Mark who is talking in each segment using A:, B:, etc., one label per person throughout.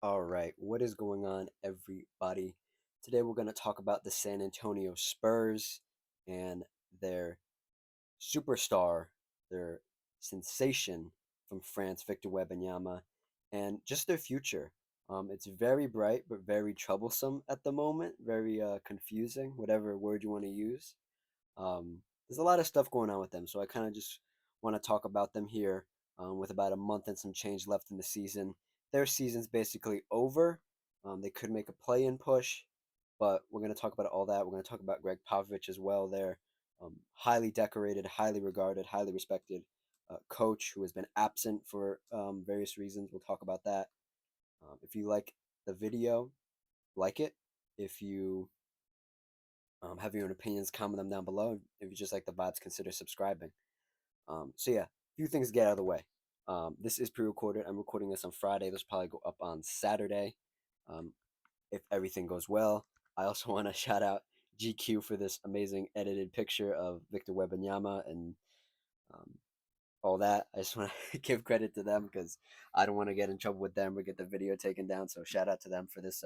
A: All right, what is going on, everybody? Today we're going to talk about the San Antonio Spurs and their superstar, their sensation from France, Victor Wembanyama, and just their future. It's very bright, but very troublesome at the moment, very confusing, whatever word you want to use. There's a lot of stuff going on with them, so I kind of just want to talk about them here with about a month and some change left in the season. Their season's basically over. They could make a play-in push, but we're going to talk about all that. We're going to talk about Gregg Popovich as well. Their highly decorated, highly regarded, highly respected coach who has been absent for various reasons. We'll talk about that. If you like the video, like it. If you have your own opinions, comment them down below. If you just like the vibes, consider subscribing. So yeah, a few things to get out of the way. This is pre-recorded. I'm recording this on Friday. This will probably go up on Saturday, um, if everything goes well. I also want to shout out GQ for this amazing edited picture of Victor Wembanyama and um, all that. I just want to give credit to them because I don't want to get in trouble with them or get the video taken down. So shout out to them for this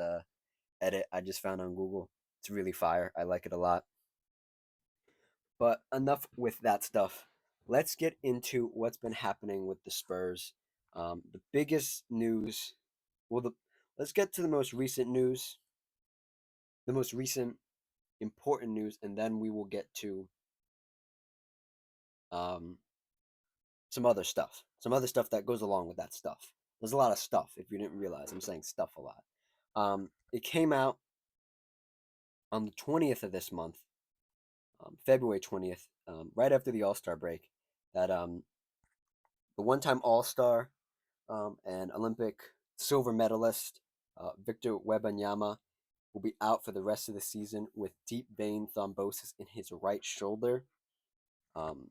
A: edit I just found on Google. It's really fire. I like it a lot. But enough with that stuff. Let's get into what's been happening with the Spurs. The biggest news, well, let's get to the most recent news, the most recent important news, and then we will get to um, some other stuff that goes along with that stuff. There's a lot of stuff. If you didn't realize, I'm saying stuff a lot. It came out on the 20th of this month, February 20th, right after the All Star break, that the one-time All Star and Olympic silver medalist Victor Wembanyama will be out for the rest of the season with deep vein thrombosis in his right shoulder. Um,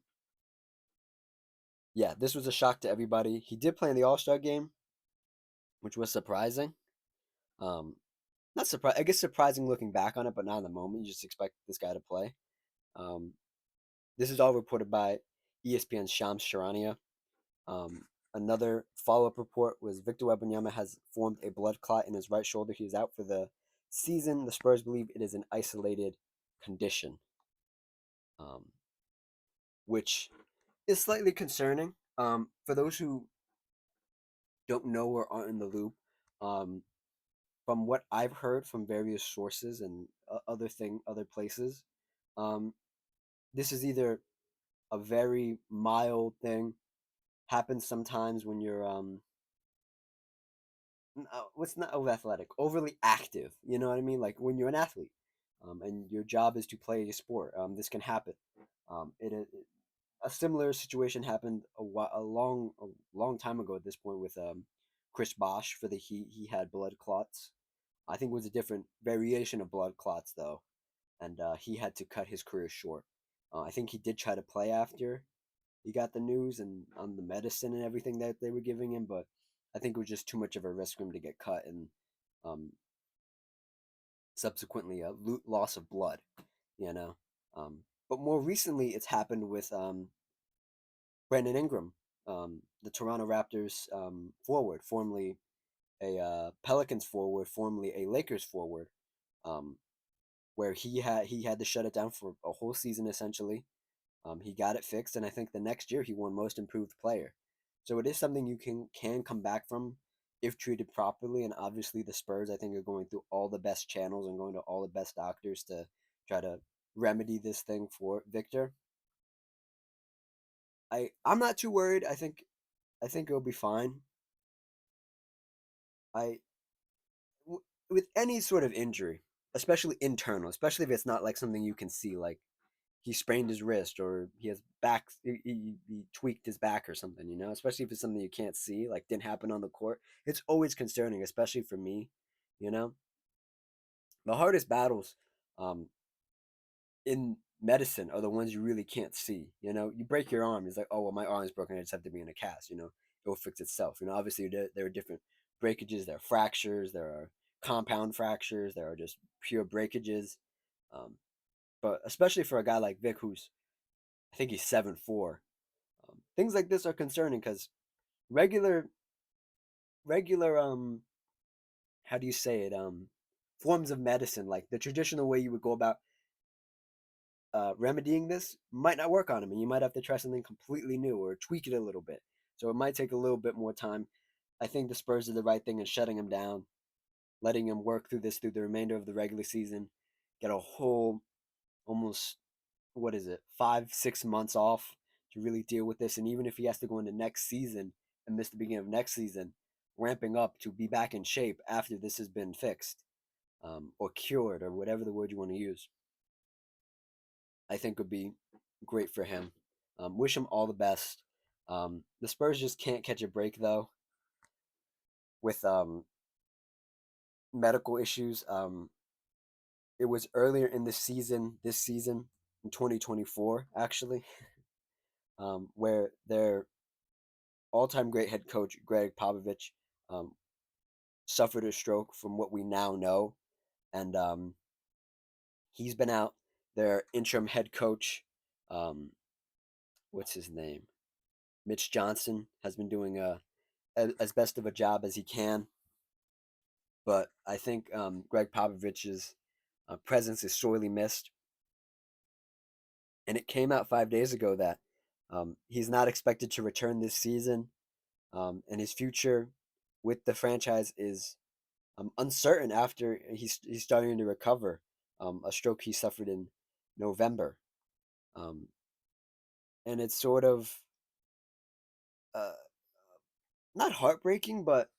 A: yeah, this was a shock to everybody. He did play in the All Star game, which was surprising. Um, Not surprised. I guess surprising looking back on it, but not in the moment. You just expect this guy to play. Um, this is all reported by ESPN's Shams Charania. Um, Another follow-up report was Victor Wembanyama has formed a blood clot in his right shoulder. He is out for the season. The Spurs believe it is an isolated condition, um, which is slightly concerning. For those who don't know or aren't in the loop, um, from what I've heard from various sources and other places, um, this is either a very mild thing, happens sometimes when you're what's not over athletic, overly active. You know what I mean? Like when you're an athlete, and your job is to play a sport. This can happen. It a similar situation happened a long time ago at this point with Chris Bosh for the Heat. He had blood clots. I think it was a different variation of blood clots though, and he had to cut his career short. I think he did try to play after he got the news and on the medicine and everything that they were giving him, but I think it was just too much of a risk for him to get cut and um, subsequently a loss of blood, you know. Um, but more recently, it's happened with Brandon Ingram, the Toronto Raptors forward, formerly a Pelicans forward, formerly a Lakers forward, um, where he had to shut it down for a whole season essentially. He got it fixed, and I think the next year he won Most Improved Player. So it is something you can come back from if treated properly. And obviously, the Spurs I think are going through all the best channels and going to all the best doctors to try to remedy this thing for Victor. I'm not too worried. I think it'll be fine. I with any sort of injury, especially internal, especially if it's not like something you can see, like he sprained his wrist or he has back he tweaked his back or something, especially if it's something you can't see, like didn't happen on the court. It's always concerning, especially for me. you know the hardest battles um in medicine are the ones you really can't see. You break your arm, it's like, oh well, my arm is broken, I just have to be in a cast. It will fix itself. Obviously there are different breakages, there are fractures, there are compound fractures, there are just pure breakages. But especially for a guy like Vic, who's, I think he's 7'4", things like this are concerning because regular regular how do you say it? Forms of medicine, like the traditional way you would go about remedying this, might not work on him, and you might have to try something completely new or tweak it a little bit. So it might take a little bit more time. I think the Spurs did the right thing in shutting him down, letting him work through this through the remainder of the regular season, get a whole almost, what is it, 5 6 months off to really deal with this. And even if he has to go into next season and miss the beginning of next season, ramping up to be back in shape after this has been fixed, or cured, or whatever the word you want to use, I think would be great for him. Wish him all the best. The Spurs just can't catch a break though with medical issues. It was earlier in the season, this season in 2024, actually, where their all-time great head coach Gregg Popovich um, suffered a stroke, from what we now know, and he's been out. Their interim head coach, um, what's his name, Mitch Johnson, has been doing as best of a job as he can, but I think Gregg Popovich's presence is sorely missed. And it came out 5 days ago that he's not expected to return this season, and his future with the franchise is uncertain after he's starting to recover a stroke he suffered in November, um, and it's sort of uh, not heartbreaking, but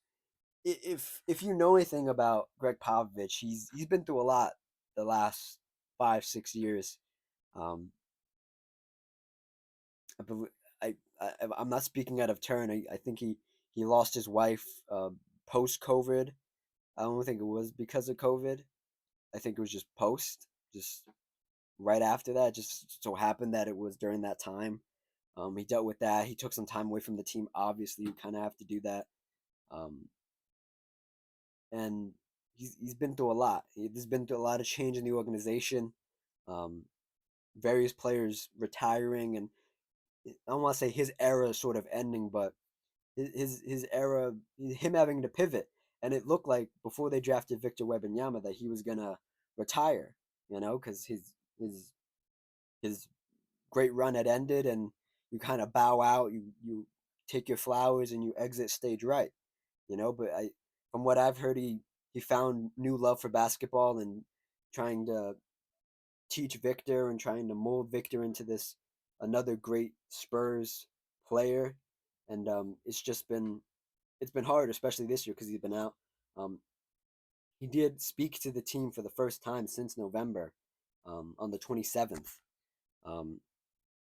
A: if you know anything about Gregg Popovich, he's been through a lot the last 5 6 years. Um, I believe I'm not speaking out of turn. I think he lost his wife post COVID. I don't think it was because of COVID. I think it was just post, just right after that. Just so happened that it was during that time. He dealt with that. He took some time away from the team. Obviously, you kind of have to do that. Um, and he's been through a lot. There's been through a lot of change in the organization. Um, various players retiring, and I don't want to say his era is sort of ending, but his era, him having to pivot, and it looked like before they drafted Victor Wembanyama that he was gonna retire, because his his great run had ended, and you kind of bow out, you take your flowers, and you exit stage right, But from what I've heard, he found new love for basketball and trying to teach Victor and trying to mold Victor into this another great Spurs player, and it's been hard, especially this year because he's been out. Um, he did speak to the team for the first time since November, on the 27th. Um,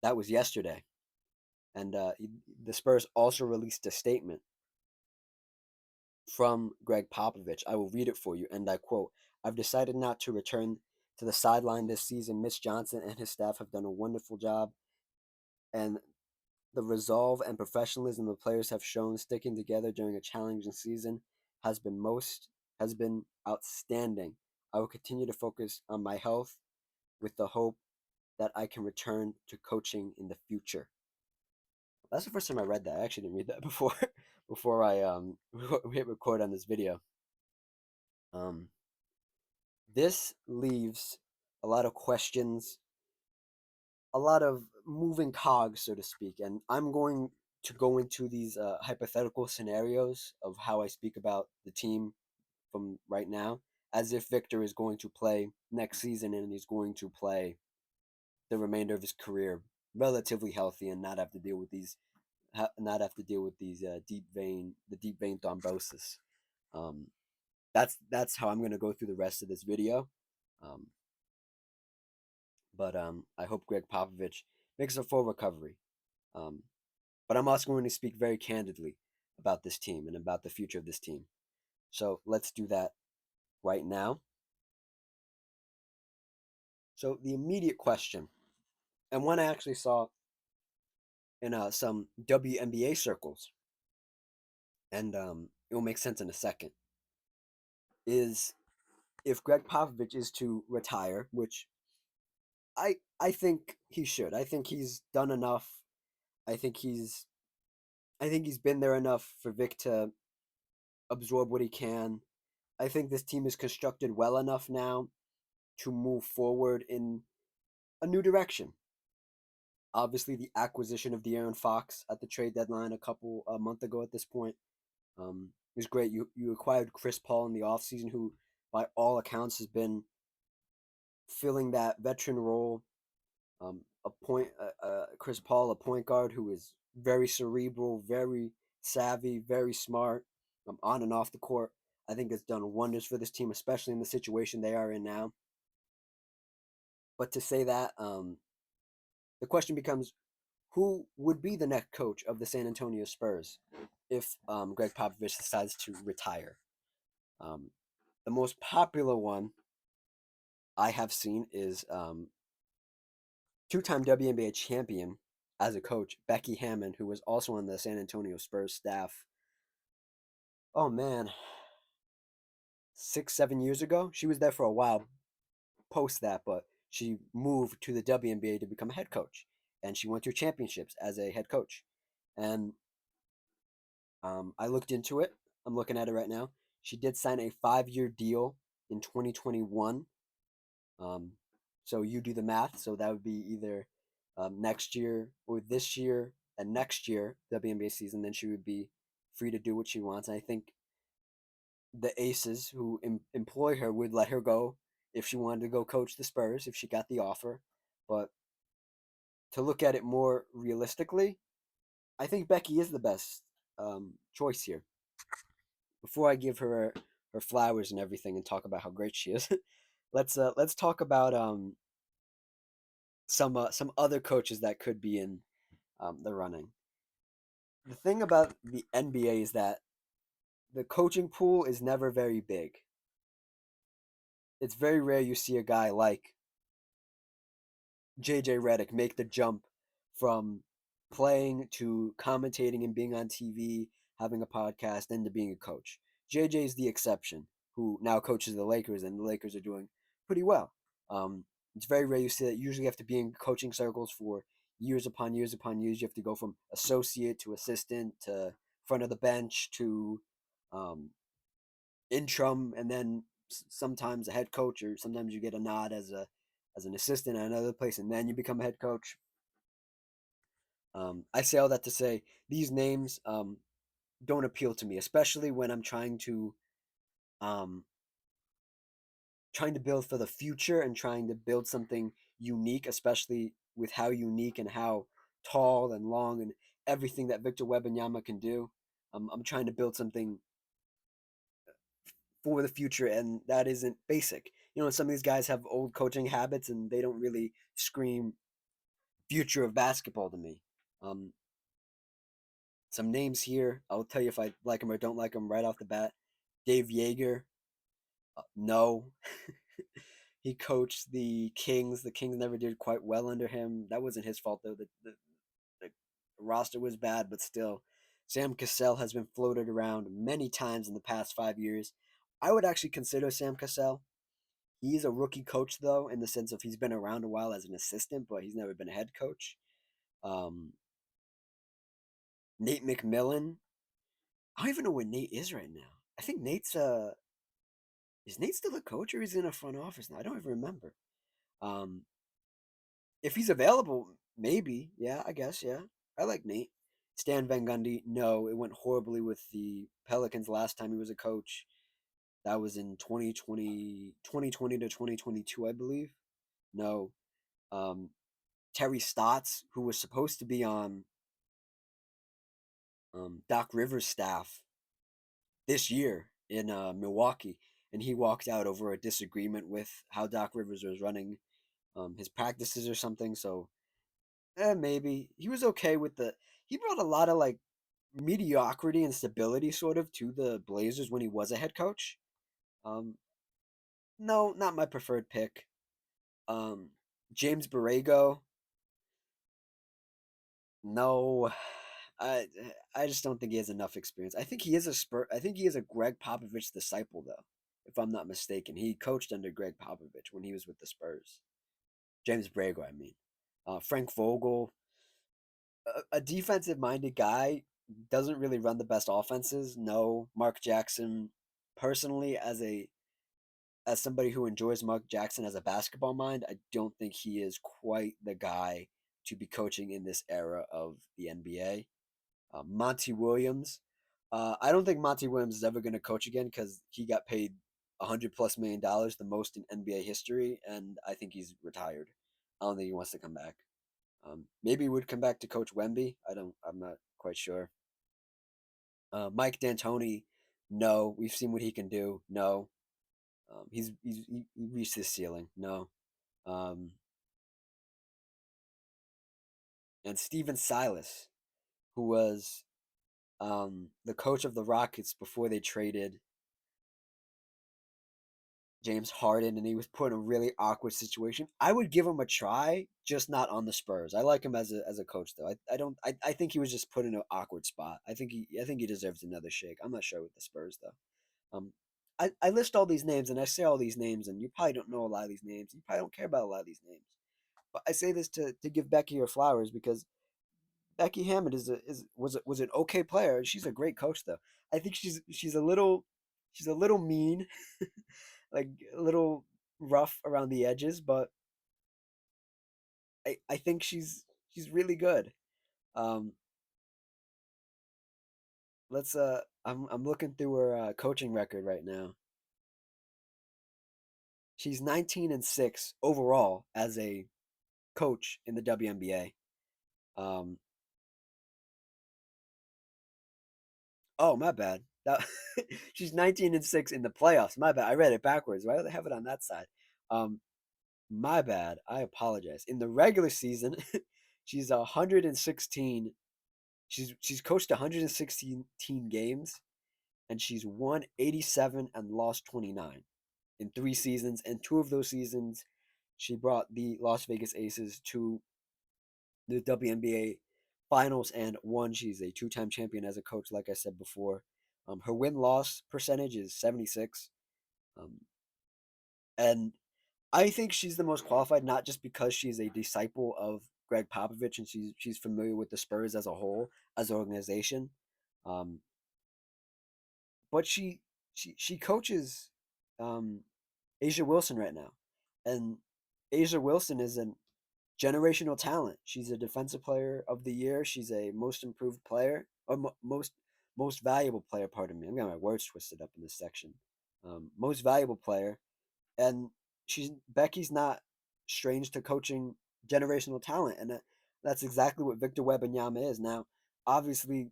A: that was yesterday, and the Spurs also released a statement from Gregg Popovich. I will read it for you, and I quote: "I've decided not to return to the sideline this season. Mitch Johnson and his staff have done a wonderful job, and the resolve and professionalism the players have shown sticking together during a challenging season has been most has been outstanding. I will continue to focus on my health with the hope that I can return to coaching in the future." That's the first time I read that. I actually didn't read that before before I hit record on this video. Um, this leaves a lot of questions, a lot of moving cogs, so to speak. And I'm going to go into these hypothetical scenarios of how I speak about the team from right now, as if Victor is going to play next season and he's going to play the remainder of his career relatively healthy and not have to deal with these deep vein thrombosis. Um, that's how I'm going to go through the rest of this video. Um, but I hope Gregg Popovich makes a full recovery. Um, but I'm also going to speak very candidly about this team and about the future of this team. So let's do that right now. So the immediate question, and one I actually saw in some WNBA circles, and it will make sense in a second, is if Gregg Popovich is to retire, which I think he should. I think he's done enough. I think he's I think he's been there enough for Vic to absorb what he can. I think this team is constructed well enough now to move forward in a new direction. Obviously, the acquisition of De'Aaron Fox at the trade deadline a month ago at this point is great. You acquired Chris Paul in the offseason, who by all accounts has been filling that veteran role. Chris Paul, a point guard who is very cerebral, very savvy, very smart, on and off the court. I think it's done wonders for this team, especially in the situation they are in now. But to say that, the question becomes, who would be the next coach of the San Antonio Spurs if Gregg Popovich decides to retire? Um, the most popular one I have seen is two-time WNBA champion as a coach, Becky Hammon, who was also on the San Antonio Spurs staff. Oh man, 6, 7 years ago. She was there for a while post that, but she moved to the WNBA to become a head coach, and she won 2 championships as a head coach. And I looked into it. I'm looking at it right now. She did sign a 5-year deal in 2021. Um, so you do the math. So that would be either next year or this year and next year, WNBA season. Then she would be free to do what she wants. And I think the Aces who employ her would let her go if she wanted to go coach the Spurs if she got the offer. But to look at it more realistically, I think Becky is the best choice here. Before I give her flowers and everything and talk about how great she is, let's talk about some other coaches that could be in the running. The thing about the NBA is that the coaching pool is never very big. It's very rare you see a guy like JJ Redick make the jump from playing to commentating and being on TV, having a podcast, and to being a coach. JJ is the exception, who now coaches the Lakers, and the Lakers are doing pretty well. It's very rare you see that. Usually, you have to be in coaching circles for years upon years upon years. You have to go from associate to assistant to front of the bench to um, interim, and then sometimes a head coach, or sometimes you get a nod as an assistant at another place, and then you become a head coach. I say all that to say these names don't appeal to me, especially when I'm um, trying to build for the future and trying to build something unique, especially with how unique and how tall and long and everything that Victor Wembanyama can do. I'm trying to build something for the future, and that isn't basic. You know, some of these guys have old coaching habits, and they don't really scream future of basketball to me. Um, some names here. I'll tell you if I like them or don't like them right off the bat. Dave Yeager. No. He coached the Kings. The Kings never did quite well under him. That wasn't his fault, though. The roster was bad, but still. Sam Cassell has been floated around many times in the past 5 years. I would actually consider Sam Cassell. He's a rookie coach, though, in the sense of he's been around a while as an assistant, but he's never been a head coach. Um, Nate McMillan. I don't even know where Nate is right now. I think Nate's is Nate still a coach or is he in a front office now? I don't even remember. Um, if he's available, maybe. Yeah, I guess. Yeah, I like Nate. Stan Van Gundy. No, it went horribly with the Pelicans last time he was a coach. That was in 2020 to 2022, I believe. No. Um, Terry Stotts, who was supposed to be on Doc Rivers' staff this year in Milwaukee, and he walked out over a disagreement with how Doc Rivers was running his practices or something. So, maybe he was okay with the. He brought a lot of like mediocrity and stability sort of to the Blazers when he was a head coach. Um, no, not my preferred pick. Um, James Borrego. No, I I just don't think he has enough experience. I think he is a Spur. I think he is a Gregg Popovich disciple, though, if I'm not mistaken. He coached under Gregg Popovich when he was with the Spurs. James Borrego, I mean. Frank Vogel, a defensive minded guy, doesn't really run the best offenses. No, Mark Jackson. personally, as somebody who enjoys Mark Jackson as a basketball mind, I don't think he is quite the guy to be coaching in this era of the NBA. Monty Williams, I don't think Monty Williams is ever going to coach again because he got paid $100+ million, the most in NBA history, and I think he's retired. I don't think he wants to come back. Maybe he would come back to coach Wemby. I'm not quite sure. Mike D'Antoni, no. We've seen what he can do. No. He reached his ceiling. No. Um, and Steven Silas, who was the coach of the Rockets before they traded James Harden, and he was put in a really awkward situation. I would give him a try, just not on the Spurs. I like him as a coach though. I don't I think he was just put in an awkward spot. I think he deserves another shake. I'm not sure with the Spurs though. I list all these names and I say all these names, and you probably don't know a lot of these names. You probably don't care about a lot of these names. But I say this to give Becky her flowers because Becky Hammond was an okay player. She's a great coach though. I think she's a little mean, like a little rough around the edges, but I think she's really good. Um, let's I'm looking through her coaching record right now. She's 19-6 overall as a coach in the WNBA. Um, oh my bad. That, she's 19-6 in the playoffs. My bad. I read it backwards. Why do they have it on that side? Um, my bad. I apologize. In the regular season, she's 116. She's coached 116 games, and she's won 87 and lost 29 in 3 seasons. And 2 of those seasons, she brought the Las Vegas Aces to the WNBA finals and won. She's a two-time champion as a coach, like I said before. Her win-loss percentage is 76. Um, and I think she's the most qualified, not just because she's a disciple of Gregg Popovich and she's familiar with the Spurs as a whole, as an organization, um, but she coaches um, Asia Wilson right now, and Asia Wilson is a generational talent. She's a defensive player of the year. She's a most improved player or most valuable player. Pardon me, I'm getting my words twisted up in this section. Most valuable player, and Becky's not strange to coaching generational talent, and that's exactly what Victor Wembanyama is. Now, obviously,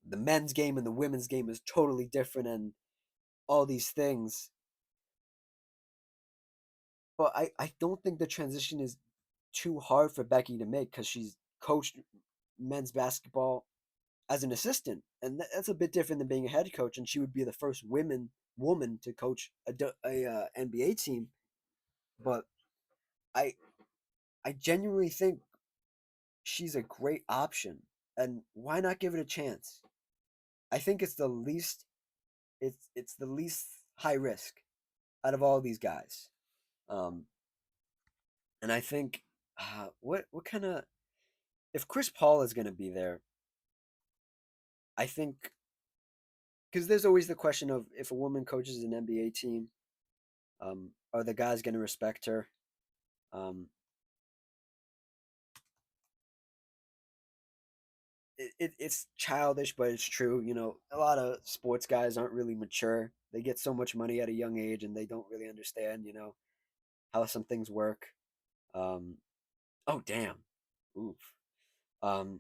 A: the men's game and the women's game is totally different, and all these things. But I don't think the transition is too hard for Becky to make because she's coached men's basketball as an assistant, and that's a bit different than being a head coach. And she would be the first woman to coach a NBA team. But I I genuinely think she's a great option, and why not give it a chance? I think it's the least high risk out of all these guys. Um, and I think what kind of if Chris Paul is going to be there, I think because there's always the question of if a woman coaches an NBA team, are the guys going to respect her? Um, it's childish, but it's true. You know, a lot of sports guys aren't really mature. They get so much money at a young age, and they don't really understand, how some things work. Um, oh damn, oof. Um,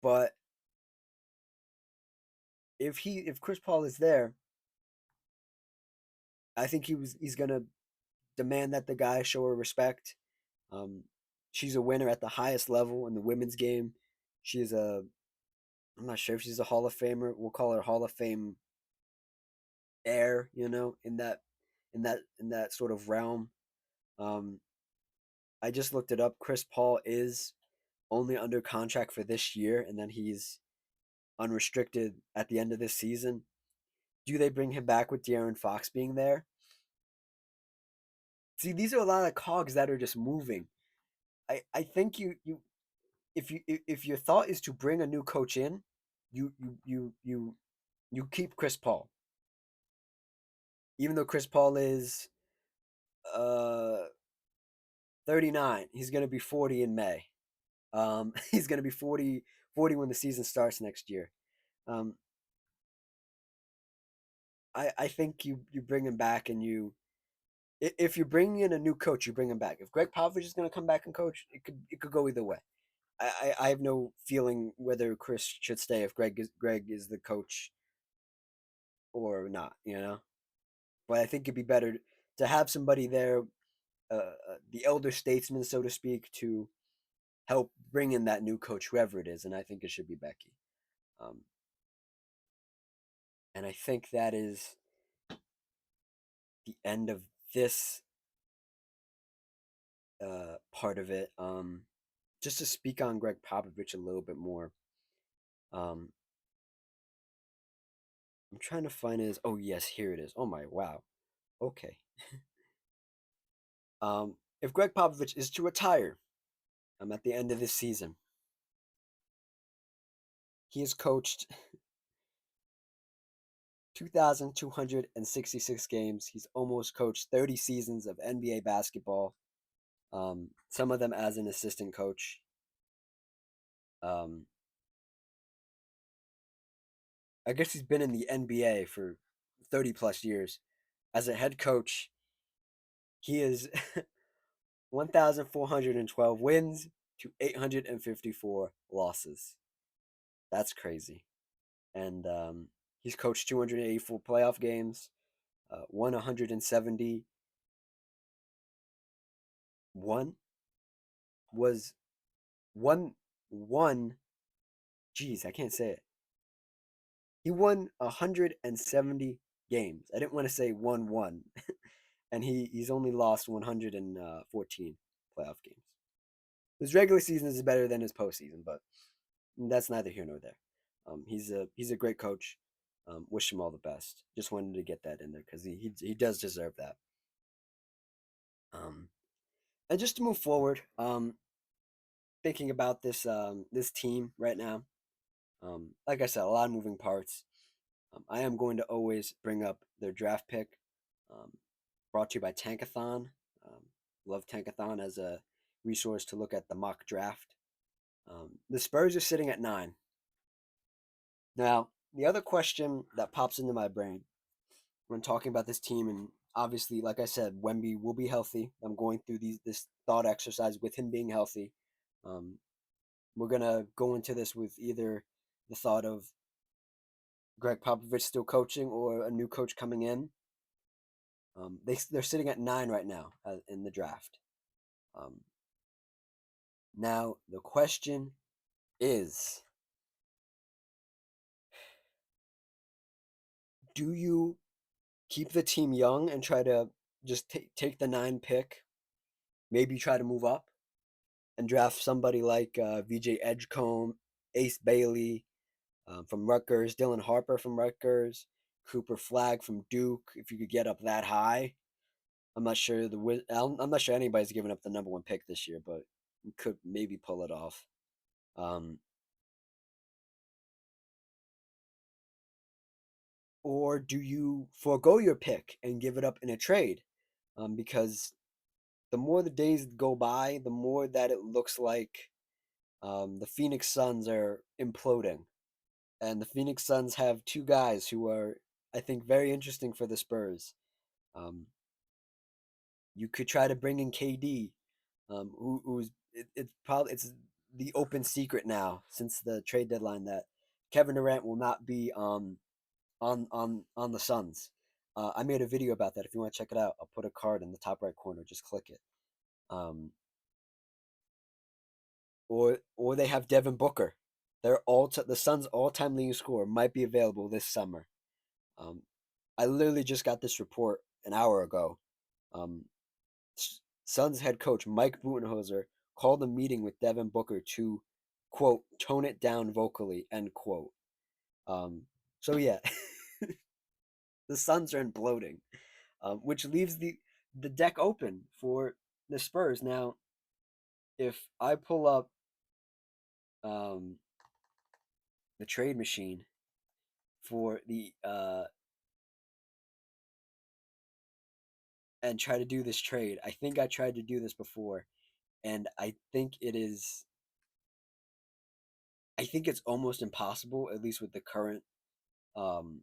A: but if Chris Paul is there, I think he's gonna demand that the guy show her respect. Um, she's a winner at the highest level in the women's game. She's a I'm not sure if she's a Hall of Famer. We'll call her Hall of Fame heir, in that sort of realm. Um, I just looked it up. Chris Paul is only under contract for this year, and then he's unrestricted at the end of this season. Do they bring him back with De'Aaron Fox being there? See, these are a lot of cogs that are just moving. I think you if your thought is to bring a new coach in, you keep Chris Paul, even though Chris Paul is uh 39. He's gonna be 40 in May. He's gonna be 40 when the season starts next year. Um, I think you bring him back, and if you bring in a new coach, you bring him back. If Gregg Popovich is going to come back and coach, it could go either way. I have no feeling whether Chris should stay if Greg is the coach or not. But I think it'd be better to have somebody there, the elder statesman, so to speak, to help bring in that new coach, whoever it is. And I think it should be Becky. Um, and I think that is the end of this part of it. Just to speak on Gregg Popovich a little bit more. Um, I'm trying to find his. Oh yes, here it is. Oh my wow. Okay. If Gregg Popovich is to retire, at the end of this season, he has coached 2,266 games. He's almost coached 30 seasons of NBA basketball. Some of them as an assistant coach. Um, I guess he's been in the NBA for 30 plus years. As a head coach, he is 1,412 wins to 854 losses. That's crazy. And he's coached 284 playoff games, won 170. One was one. Geez, I can't say it. He won 170 games. I didn't want to say one, and he's only lost 114 playoff games. His regular season is better than his postseason, but that's neither here nor there. He's a great coach. Wish him all the best. Just wanted to get that in there because he does deserve that. Um, and just to move forward, thinking about this team right now, like I said, a lot of moving parts. I am going to always bring up their draft pick, um, brought to you by Tankathon. Um, love Tankathon as a resource to look at the mock draft. The Spurs are sitting at 9. Now, the other question that pops into my brain when talking about this team, and obviously, like I said, Wemby will be healthy. I'm going through this thought exercise with him being healthy. Um, we're gonna go into this with either the thought of Gregg Popovich still coaching or a new coach coming in. They're sitting at 9 right now in the draft. Um, Now the question is, do you keep the team young and try to just take the 9 pick, maybe try to move up and draft somebody like VJ Edgecombe, Ace Bailey from Rutgers, Dylan Harper from Rutgers, Cooper Flagg from Duke? If you could get up that high, I'm not sure anybody's giving up the number 1 pick this year, but you could maybe pull it off. Um, or do you forego your pick and give it up in a trade? Because the more the days go by, the more that it looks like the Phoenix Suns are imploding. And the Phoenix Suns have 2 guys who are, I think, very interesting for the Spurs. Um, you could try to bring in KD, it's the open secret now since the trade deadline that Kevin Durant will not be on the Suns. I made a video about that. If you want to check it out, I'll put a card in the top right corner. Just click it. Um, or they have Devin Booker. The Suns' all-time leading scorer might be available this summer. Um, I literally just got this report an hour ago. Um, Suns head coach Mike Budenholzer called a meeting with Devin Booker to quote tone it down vocally end quote. Um, so yeah, the Suns are imploding, which leaves the deck open for the Spurs. Now, if I pull up, um, the trade machine for the and try to do this trade. I think I tried to do this before, and I think it's almost impossible, at least with the current um,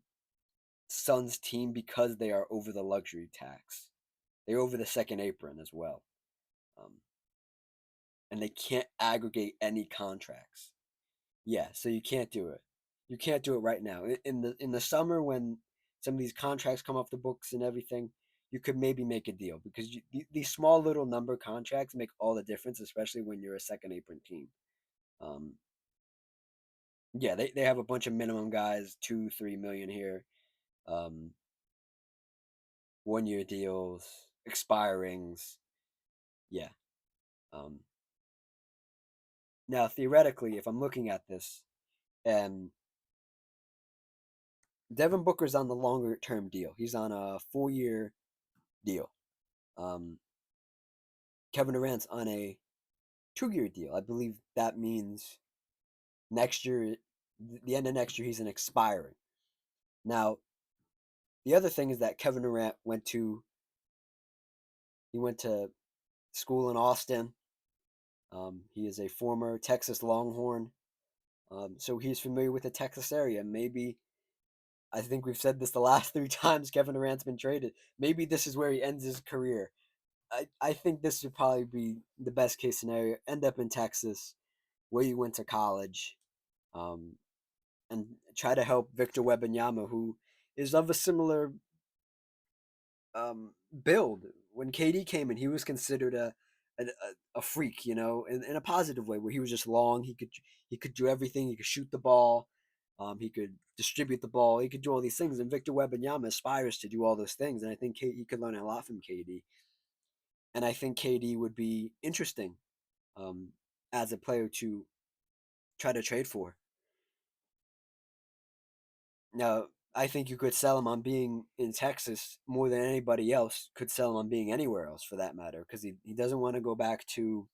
A: Suns team, because they are over the luxury tax. They're over the second apron as well, um, and they can't aggregate any contracts. Yeah, so you can't do it. You can't do it right now. In the summer when some of these contracts come off the books and everything, you could maybe make a deal because these small little number contracts make all the difference, especially when you're a second apron team. Um, yeah, they have a bunch of minimum guys, 2, 3 million here, um, 1 year deals, expirings. Yeah. Um, Now theoretically, if I'm looking at this, and Devin Booker's on the longer term deal, he's on a 4 year deal. Um, Kevin Durant's on a 2 year deal. I believe that means next year, the end of next year, he's an expiring. Now, the other thing is that Kevin Durant went to school in Austin. He is a former Texas Longhorn, so he's familiar with the Texas area. Maybe I think we've said this the last 3 times Kevin Durant's been traded. Maybe this is where he ends his career. I think this would probably be the best case scenario. End up in Texas, where you went to college, um, and try to help Victor Wembanyama, who is of a similar build. When KD came in, he was considered a, a freak, in a positive way, where he was just long. He could do everything. He could shoot the ball. He could distribute the ball. He could do all these things. And Victor Wembanyama aspires to do all those things. And I think he could learn a lot from KD. And I think KD would be interesting um, as a player to try to trade for. Now, I think you could sell him on being in Texas more than anybody else could sell him on being anywhere else for that matter, because he doesn't want to go back to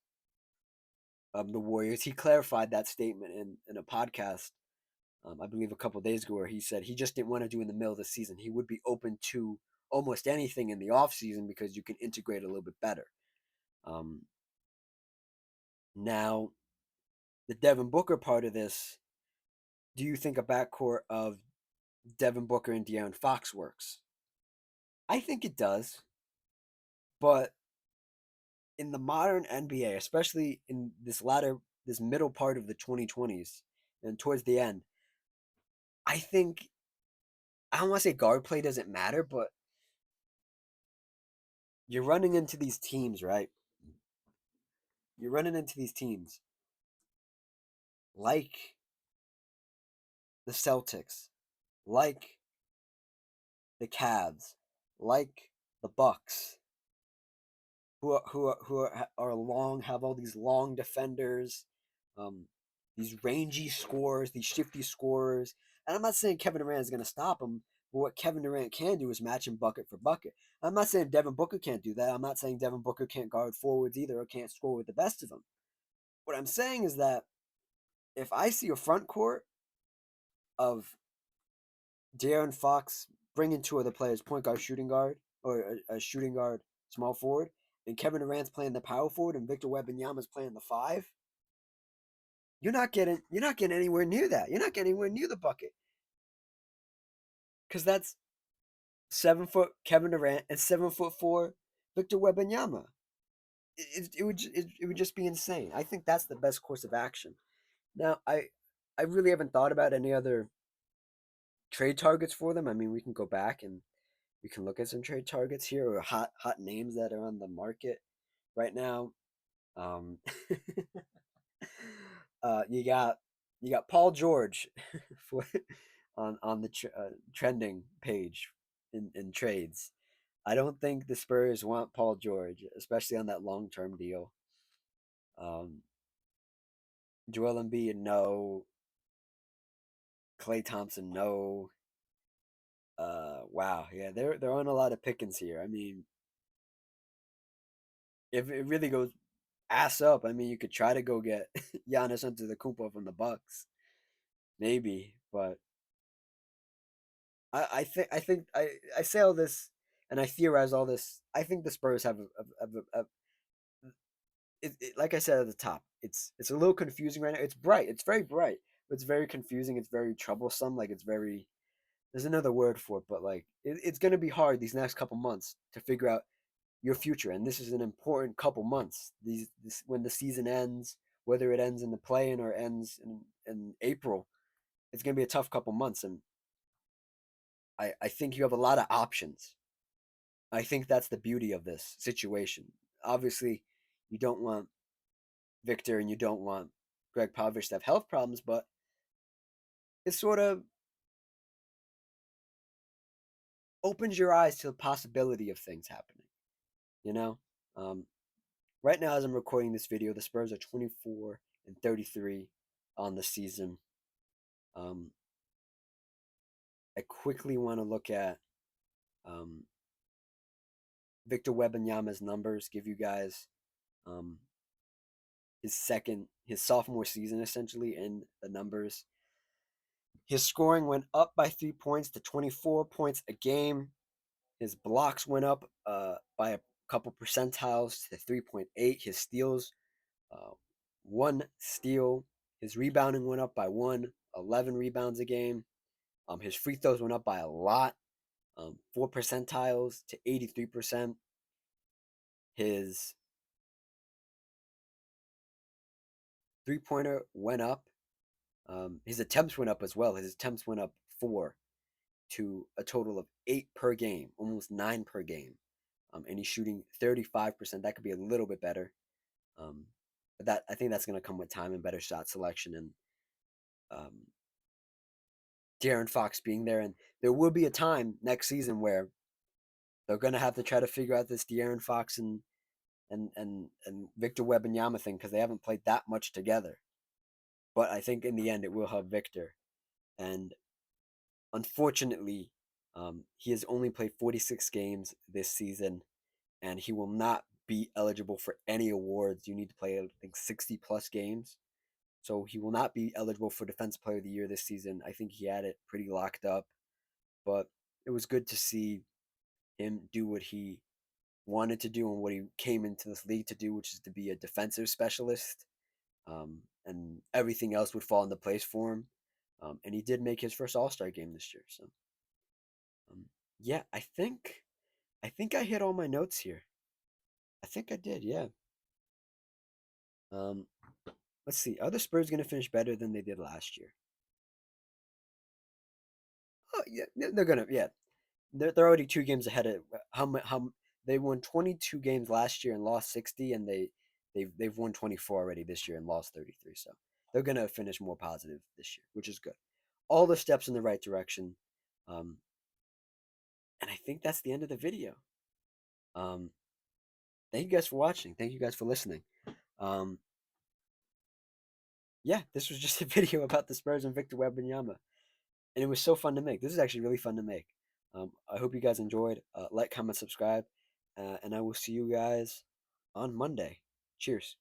A: the Warriors. He clarified that statement in a podcast, I believe a couple of days ago, where he said he just didn't want to do in the middle of the season. He would be open to almost anything in the offseason because you can integrate a little bit better. Um, Now, the Devin Booker part of this, do you think a backcourt of Devin Booker and De'Aaron Fox works? I think it does, but in the modern NBA, especially in this middle part of the 2020s and towards the end, I think I don't want to say guard play doesn't matter, but you're running into these teams, right? You're running into these teams like the Celtics, like the Cavs, like the Bucks, who are long, have all these long defenders, um, these rangy scorers, these shifty scorers. And I'm not saying Kevin Durant is going to stop them, but what Kevin Durant can do is match him bucket for bucket. I'm not saying Devin Booker can't do that. I'm not saying Devin Booker can't guard forwards either or can't score with the best of them. What I'm saying is that if I see a front court of De'Aaron Fox bringing 2 other players, point guard, shooting guard, or a shooting guard, small forward, and Kevin Durant's playing the power forward and Victor Wembanyama's playing the five, you're not getting anywhere near that. You're not getting anywhere near the bucket because that's 7 foot Kevin Durant and 7'4" Victor Wembanyama. It would just be insane. I think that's the best course of action. Now I really haven't thought about any other trade targets for them. I mean, we can go back and we can look at some trade targets here or hot names that are on the market right now. Um, you got Paul George for on the trending page in trades. I don't think the Spurs want Paul George, especially on that long term deal. Um, Joel Embiid, no. Clay Thompson, no. Wow, yeah, they're on a lot of pickings here. I mean, if it really goes ass up, I mean, you could try to go get Giannis Antetokounmpo from the Bucks. maybe, but I say all this and I theorize all this. I think the Spurs have like I said at the top, it's a little confusing right now. It's bright, it's very bright, but it's very confusing. It's very troublesome. Like it's very there's another word for it, but like it's gonna be hard these next couple months to figure out your future, and this is an important couple months. When the season ends, whether it ends in the play-in or ends in April, it's gonna be a tough couple months, and I think you have a lot of options. I think that's the beauty of this situation. Obviously, you don't want Victor and you don't want Gregg Popovich to have health problems, but it sort of opens your eyes to the possibility of things happening. You know, um, right now as I'm recording this video, the Spurs are 24-33 on the season. Um, I quickly want to look at um, Victor Wembanyama's numbers. Give you guys um, his sophomore season essentially in the numbers. His scoring went up by 3 points to 24 points a game. His blocks went up by a couple percentiles to 3.8. His steals, uh, one steal. His rebounding went up by 11 rebounds a game. His free throws went up by a lot, 4 percentiles to 83%. His three-pointer went up. His attempts went up as well. His attempts went up 4 to a total of 8 per game, almost 9 per game. And he's shooting 35%. That could be a little bit better. Um, but I think that's going to come with time and better shot selection and um, De'Aaron Fox being there. And there will be a time next season where they're going to have to try to figure out this De'Aaron Fox and Victor Wembanyama thing because they haven't played that much together. But I think in the end it will help Victor. And unfortunately, he has only played 46 games this season, and he will not be eligible for any awards. You need to play, I think, 60 plus games. So he will not be eligible for Defensive Player of the Year this season. I think he had it pretty locked up. But it was good to see him do what he wanted to do and what he came into this league to do, which is to be a defensive specialist. And everything else would fall into place for him. And he did make his first All-Star game this year. So, um, yeah, I think I hit all my notes here. I think I did. Yeah. Um, let's see. Are the Spurs going to finish better than they did last year? Oh yeah, they're gonna. Yeah, they're already 2 games ahead of how they won 22 games last year and lost 60, and they've won 24 already this year and lost 33. So they're gonna finish more positive this year, which is good. All the steps in the right direction. Um, and I think that's the end of the video. Um, thank you guys for watching. Thank you guys for listening. Um, yeah, this was just a video about the Spurs and Victor Wembanyama, and it was so fun to make. This is actually really fun to make. I hope you guys enjoyed. Like, comment, subscribe, and I will see you guys on Monday. Cheers.